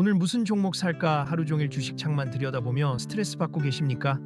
오늘 무슨 종목 살까 하루 종일 주식 창만 들여다보며 스트레스 받고 계십니까?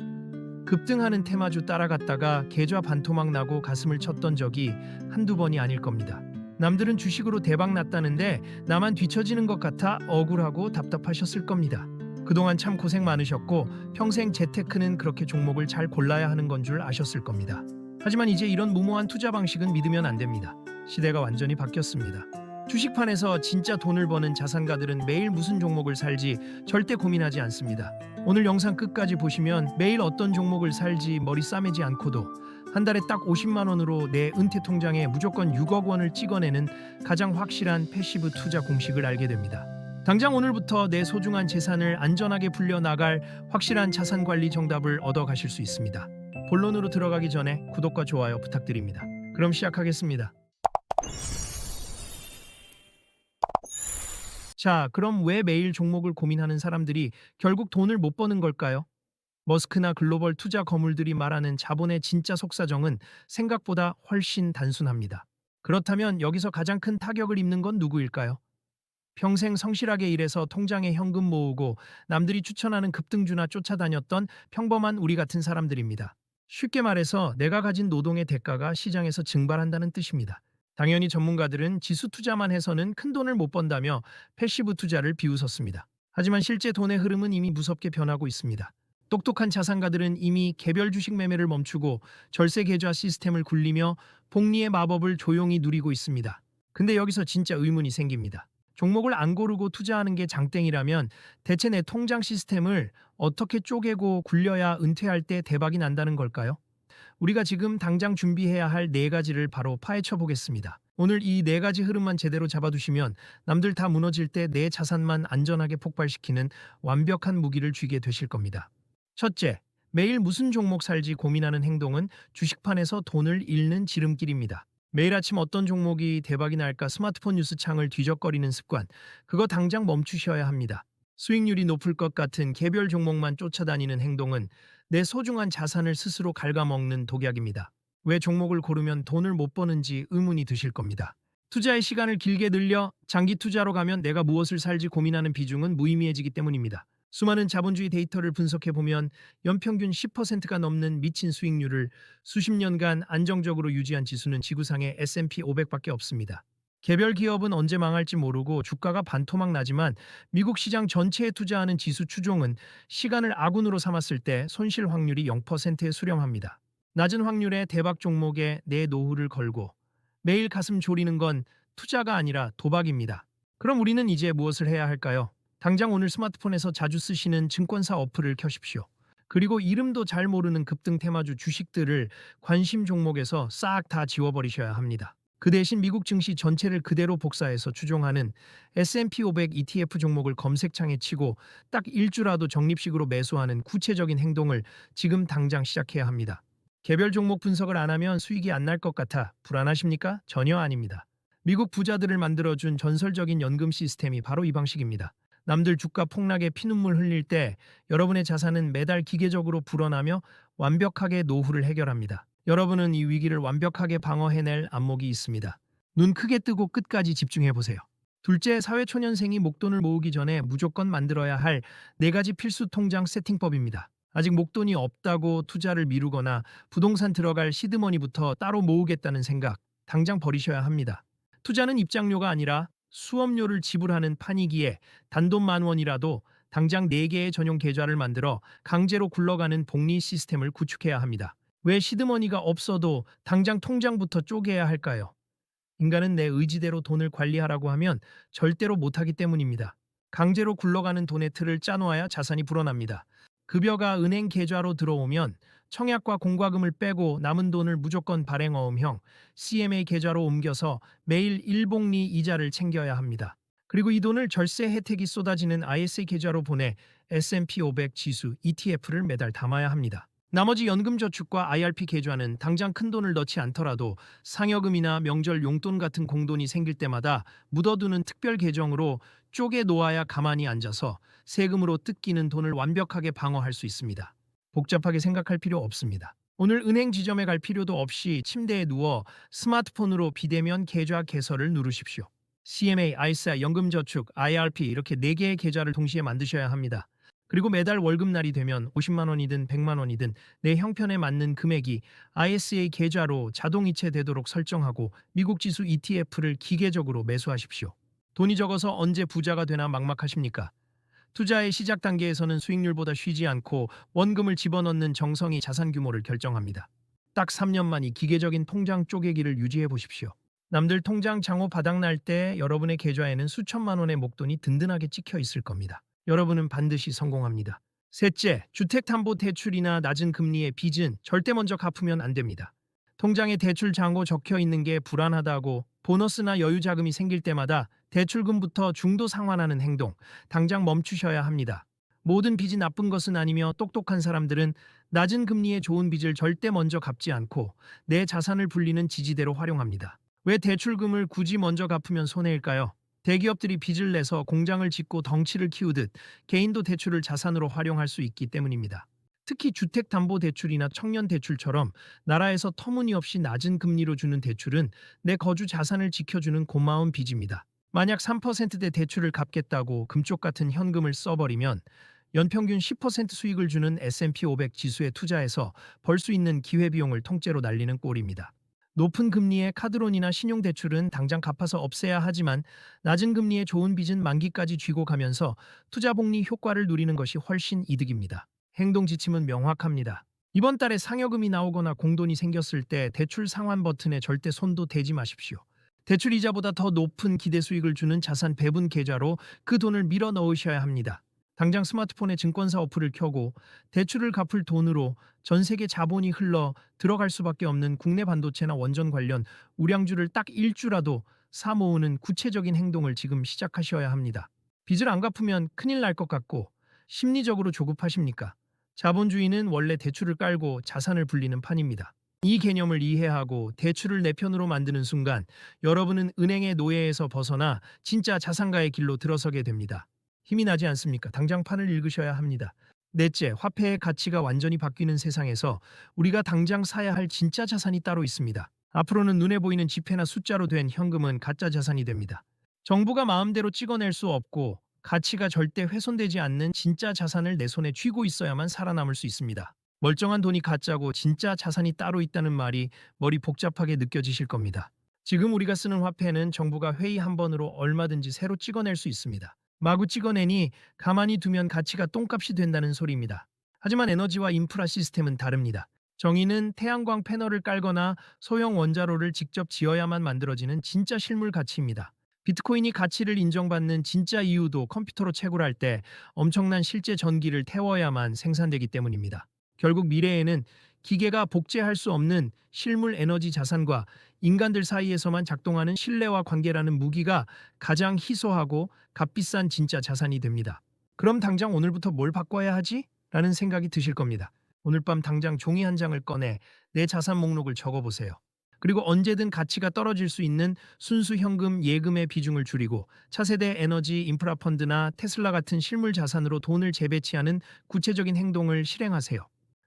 급등하는 테마주 따라갔다가 계좌 반토막 나고 가슴을 쳤던 적이 한두 번이 아닐 겁니다. 남들은 주식으로 대박 났다는데 나만 뒤처지는 것 같아 억울하고 답답하셨을 겁니다. 그동안 참 고생 많으셨고 평생 재테크는 그렇게 종목을 잘 골라야 하는 건 줄 아셨을 겁니다. 하지만 이제 이런 무모한 투자 방식은 믿으면 안 됩니다. 시대가 완전히 바뀌었습니다. 주식판에서 진짜 돈을 버는 자산가들은 매일 무슨 종목을 살지 절대 고민하지 않습니다. 오늘 영상 끝까지 보시면 매일 어떤 종목을 살지 머리 싸매지 않고도 한 달에 딱 50만 원으로 내 은퇴 통장에 무조건 6억 원을 찍어내는 가장 확실한 패시브 투자 공식을 알게 됩니다. 당장 오늘부터 내 소중한 재산을 안전하게 불려나갈 확실한 자산 관리 정답을 얻어 가실 수 있습니다. 본론으로 들어가기 전에 구독과 좋아요 부탁드립니다. 그럼 시작하겠습니다. 자, 그럼 왜 매일 종목을 고민하는 사람들이 결국 돈을 못 버는 걸까요? 머스크나 글로벌 투자 거물들이 말하는 자본의 진짜 속사정은 생각보다 훨씬 단순합니다. 그렇다면 여기서 가장 큰 타격을 입는 건 누구일까요? 평생 성실하게 일해서 통장에 현금 모으고 남들이 추천하는 급등주나 쫓아다녔던 평범한 우리 같은 사람들입니다. 쉽게 말해서 내가 가진 노동의 대가가 시장에서 증발한다는 뜻입니다. 당연히 전문가들은 지수 투자만 해서는 큰 돈을 못 번다며 패시브 투자를 비웃었습니다. 하지만 실제 돈의 흐름은 이미 무섭게 변하고 있습니다. 똑똑한 자산가들은 이미 개별 주식 매매를 멈추고 절세 계좌 시스템을 굴리며 복리의 마법을 조용히 누리고 있습니다. 근데 여기서 진짜 의문이 생깁니다. 종목을 안 고르고 투자하는 게 장땡이라면 대체 내 통장 시스템을 어떻게 쪼개고 굴려야 은퇴할 때 대박이 난다는 걸까요? 우리가 지금 당장 준비해야 할 네 가지를 바로 파헤쳐 보겠습니다. 오늘 이 네 가지 흐름만 제대로 잡아두시면 남들 다 무너질 때 내 자산만 안전하게 폭발시키는 완벽한 무기를 쥐게 되실 겁니다. 첫째, 매일 무슨 종목 살지 고민하는 행동은 주식판에서 돈을 잃는 지름길입니다. 매일 아침 어떤 종목이 대박이 날까 스마트폰 뉴스 창을 뒤적거리는 습관, 그거 당장 멈추셔야 합니다. 수익률이 높을 것 같은 개별 종목만 쫓아다니는 행동은 내 소중한 자산을 스스로 갉아먹는 독약입니다. 왜 종목을 고르면 돈을 못 버는지 의문이 드실 겁니다. 투자의 시간을 길게 늘려 장기 투자로 가면 내가 무엇을 살지 고민하는 비중은 무의미해지기 때문입니다. 수많은 자본주의 데이터를 분석해보면 연평균 10%가 넘는 미친 수익률을 수십 년간 안정적으로 유지한 지수는 지구상의 S&P 500밖에 없습니다. 개별 기업은 언제 망할지 모르고 주가가 반토막 나지만 미국 시장 전체에 투자하는 지수 추종은 시간을 아군으로 삼았을 때 손실 확률이 0%에 수렴합니다. 낮은 확률의 대박 종목에 내 노후를 걸고 매일 가슴 졸이는 건 투자가 아니라 도박입니다. 그럼 우리는 이제 무엇을 해야 할까요? 당장 오늘 스마트폰에서 자주 쓰시는 증권사 어플을 켜십시오. 그리고 이름도 잘 모르는 급등 테마주 주식들을 관심 종목에서 싹 다 지워버리셔야 합니다. 그 대신 미국 증시 전체를 그대로 복사해서 추종하는 S&P 500 ETF 종목을 검색창에 치고 딱 일주라도 적립식으로 매수하는 구체적인 행동을 지금 당장 시작해야 합니다. 개별 종목 분석을 안 하면 수익이 안 날 것 같아 불안하십니까? 전혀 아닙니다. 미국 부자들을 만들어준 전설적인 연금 시스템이 바로 이 방식입니다. 남들 주가 폭락에 피눈물 흘릴 때 여러분의 자산은 매달 기계적으로 불어나며 완벽하게 노후를 해결합니다. 여러분은 이 위기를 완벽하게 방어해낼 안목이 있습니다. 눈 크게 뜨고 끝까지 집중해보세요. 둘째, 사회초년생이 목돈을 모으기 전에 무조건 만들어야 할 네 가지 필수 통장 세팅법입니다. 아직 목돈이 없다고 투자를 미루거나 부동산 들어갈 시드머니부터 따로 모으겠다는 생각, 당장 버리셔야 합니다. 투자는 입장료가 아니라 수업료를 지불하는 판이기에 단돈 10,000원이라도 당장 4개의 전용 계좌를 만들어 강제로 굴러가는 복리 시스템을 구축해야 합니다. 왜 시드머니가 없어도 당장 통장부터 쪼개야 할까요? 인간은 내 의지대로 돈을 관리하라고 하면 절대로 못하기 때문입니다. 강제로 굴러가는 돈의 틀을 짜놓아야 자산이 불어납니다. 급여가 은행 계좌로 들어오면 청약과 공과금을 빼고 남은 돈을 무조건 발행어음형 CMA 계좌로 옮겨서 매일 일복리 이자를 챙겨야 합니다. 그리고 이 돈을 절세 혜택이 쏟아지는 ISA 계좌로 보내 S&P 500 지수 ETF를 매달 담아야 합니다. 나머지 연금저축과 IRP 계좌는 당장 큰 돈을 넣지 않더라도 상여금이나 명절 용돈 같은 공돈이 생길 때마다 묻어두는 특별 계정으로 쪼개 놓아야 가만히 앉아서 세금으로 뜯기는 돈을 완벽하게 방어할 수 있습니다. 복잡하게 생각할 필요 없습니다. 오늘 은행 지점에 갈 필요도 없이 침대에 누워 스마트폰으로 비대면 계좌 개설을 누르십시오. CMA, ISA, 연금저축, IRP 이렇게 4개의 계좌를 동시에 만드셔야 합니다. 그리고 매달 월급날이 되면 50만 원이든 100만 원이든 내 형편에 맞는 금액이 ISA 계좌로 자동 이체되도록 설정하고 미국 지수 ETF를 기계적으로 매수하십시오. 돈이 적어서 언제 부자가 되나 막막하십니까? 투자의 시작 단계에서는 수익률보다 쉬지 않고 원금을 집어넣는 정성이 자산 규모를 결정합니다. 딱 3년만 이 기계적인 통장 쪼개기를 유지해 보십시오. 남들 통장 잔고 바닥날 때 여러분의 계좌에는 수천만 원의 목돈이 든든하게 찍혀 있을 겁니다. 여러분은 반드시 성공합니다. 셋째, 주택담보대출이나 낮은 금리의 빚은 절대 먼저 갚으면 안 됩니다. 통장에 대출 잔고 적혀 있는 게 불안하다고 보너스나 여유 자금이 생길 때마다 대출금부터 중도 상환하는 행동, 당장 멈추셔야 합니다. 모든 빚이 나쁜 것은 아니며 똑똑한 사람들은 낮은 금리의 좋은 빚을 절대 먼저 갚지 않고 내 자산을 불리는 지지대로 활용합니다. 왜 대출금을 굳이 먼저 갚으면 손해일까요? 대기업들이 빚을 내서 공장을 짓고 덩치를 키우듯 개인도 대출을 자산으로 활용할 수 있기 때문입니다. 특히 주택담보대출이나 청년대출처럼 나라에서 터무니없이 낮은 금리로 주는 대출은 내 거주 자산을 지켜주는 고마운 빚입니다. 만약 3%대 대출을 갚겠다고 금쪽 같은 현금을 써버리면 연평균 10% 수익을 주는 S&P 500 지수에 투자해서 벌 수 있는 기회비용을 통째로 날리는 꼴입니다. 높은 금리의 카드론이나 신용대출은 당장 갚아서 없애야 하지만 낮은 금리의 좋은 빚은 만기까지 쥐고 가면서 투자복리 효과를 누리는 것이 훨씬 이득입니다. 행동 지침은 명확합니다. 이번 달에 상여금이 나오거나 공돈이 생겼을 때 대출 상환 버튼에 절대 손도 대지 마십시오. 대출 이자보다 더 높은 기대 수익을 주는 자산 배분 계좌로 그 돈을 밀어 넣으셔야 합니다. 당장 스마트폰에 증권사 어플을 켜고 대출을 갚을 돈으로 전 세계 자본이 흘러 들어갈 수밖에 없는 국내 반도체나 원전 관련 우량주를 딱 1주라도 사 모으는 구체적인 행동을 지금 시작하셔야 합니다. 빚을 안 갚으면 큰일 날 것 같고 심리적으로 조급하십니까? 자본주의는 원래 대출을 깔고 자산을 불리는 판입니다. 이 개념을 이해하고 대출을 내 편으로 만드는 순간 여러분은 은행의 노예에서 벗어나 진짜 자산가의 길로 들어서게 됩니다. 힘이 나지 않습니까? 당장 판을 읽으셔야 합니다. 넷째, 화폐의 가치가 완전히 바뀌는 세상에서 우리가 당장 사야 할 진짜 자산이 따로 있습니다. 앞으로는 눈에 보이는 지폐나 숫자로 된 현금은 가짜 자산이 됩니다. 정부가 마음대로 찍어낼 수 없고 가치가 절대 훼손되지 않는 진짜 자산을 내 손에 쥐고 있어야만 살아남을 수 있습니다. 멀쩡한 돈이 가짜고 진짜 자산이 따로 있다는 말이 머리 복잡하게 느껴지실 겁니다. 지금 우리가 쓰는 화폐는 정부가 회의 한 번으로 얼마든지 새로 찍어낼 수 있습니다. 마구 찍어내니 가만히 두면 가치가 똥값이 된다는 소리입니다. 하지만 에너지와 인프라 시스템은 다릅니다. 정의는 태양광 패널을 깔거나 소형 원자로를 직접 지어야만 만들어지는 진짜 실물 가치입니다. 비트코인이 가치를 인정받는 진짜 이유도 컴퓨터로 채굴할 때 엄청난 실제 전기를 태워야만 생산되기 때문입니다. 결국 미래에는 기계가 복제할 수 없는 실물 에너지 자산과 인간들 사이에서만 작동하는 신뢰와 관계라는 무기가 가장 희소하고 값비싼 진짜 자산이 됩니다. 그럼 당장 오늘부터 뭘 바꿔야 하지? 라는 생각이 드실 겁니다. 오늘 밤 당장 종이 한 장을 꺼내 내 자산 목록을 적어보세요. 그리고 언제든 가치가 떨어질 수 있는 순수 현금 예금의 비중을 줄이고 차세대 에너지 인프라 펀드나 테슬라 같은 실물 자산으로 돈을 재배치하는 구체적인 행동을 실행하세요.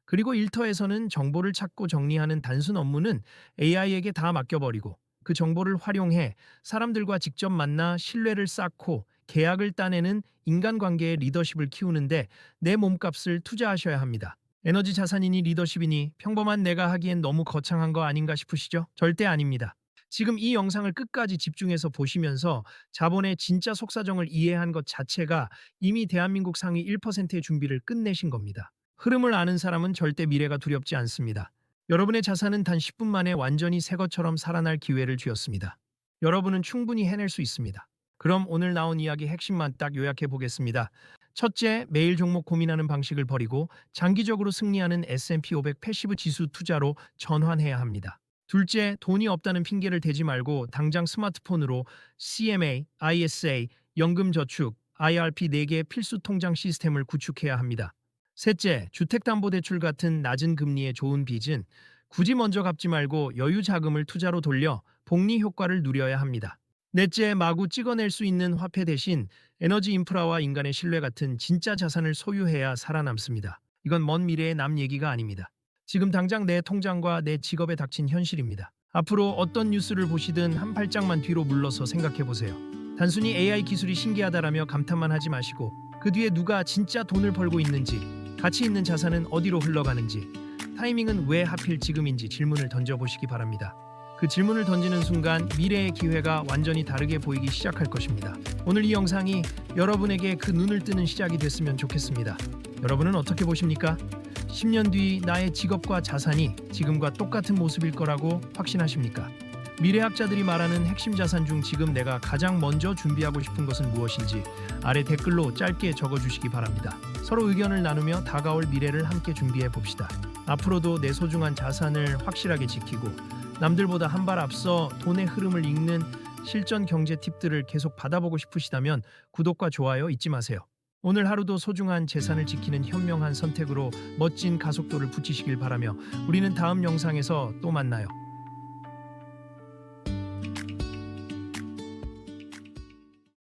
그리고 일터에서는 정보를 찾고 정리하는 단순 업무는 AI에게 다 맡겨버리고 그 정보를 활용해 사람들과 직접 만나 신뢰를 쌓고 계약을 따내는 인간관계의 리더십을 키우는데 내 몸값을 투자하셔야 합니다. 에너지 자산이니 리더십이니 평범한 내가 하기엔 너무 거창한 거 아닌가 싶으시죠? 절대 아닙니다. 지금 이 영상을 끝까지 집중해서 보시면서 자본의 진짜 속사정을 이해한 것 자체가 이미 대한민국 상위 1%의 준비를 끝내신 겁니다. 흐름을 아는 사람은 절대 미래가 두렵지 않습니다. 여러분의 자산은 단 10분 만에 완전히 새 것처럼 살아날 기회를 쥐었습니다. 여러분은 충분히 해낼 수 있습니다. 그럼 오늘 나온 이야기 핵심만 딱 요약해 보겠습니다. 첫째, 매일 종목 고민하는 방식을 버리고 장기적으로 승리하는 S&P 500 패시브 지수 투자로 전환해야 합니다. 둘째, 돈이 없다는 핑계를 대지 말고 당장 스마트폰으로 CMA, ISA, 연금저축, IRP 4개의 필수 통장 시스템을 구축해야 합니다. 셋째, 주택담보대출 같은 낮은 금리의 좋은 빚은 굳이 먼저 갚지 말고 여유 자금을 투자로 돌려 복리 효과를 누려야 합니다. 넷째, 마구 찍어낼 수 있는 화폐 대신 에너지 인프라와 인간의 신뢰 같은 진짜 자산을 소유해야 살아남습니다. 이건 먼 미래의 남 얘기가 아닙니다. 지금 당장 내 통장과 내 직업에 닥친 현실입니다. 앞으로 어떤 뉴스를 보시든 한 발짝만 뒤로 물러서 생각해 보세요. 단순히 AI 기술이 신기하다라며 감탄만 하지 마시고 그 뒤에 누가 진짜 돈을 벌고 있는지, 가치 있는 자산은 어디로 흘러가는지, 타이밍은 왜 하필 지금인지 질문을 던져보시기 바랍니다. 그 질문을 던지는 순간 미래의 기회가 완전히 다르게 보이기 시작할 것입니다. 오늘 이 영상이 여러분에게 그 눈을 뜨는 시작이 됐으면 좋겠습니다. 여러분은 어떻게 보십니까? 10년 뒤 나의 직업과 자산이 지금과 똑같은 모습일 거라고 확신하십니까? 미래학자들이 말하는 핵심 자산 중 지금 내가 가장 먼저 준비하고 싶은 것은 무엇인지 아래 댓글로 짧게 적어주시기 바랍니다. 서로 의견을 나누며 다가올 미래를 함께 준비해 봅시다. 앞으로도 내 소중한 자산을 확실하게 지키고 남들보다 한 발 앞서 돈의 흐름을 읽는 실전 경제 팁들을 계속 받아보고 싶으시다면 구독과 좋아요 잊지 마세요. 오늘 하루도 소중한 재산을 지키는 현명한 선택으로 멋진 가속도를 붙이시길 바라며 우리는 다음 영상에서 또 만나요.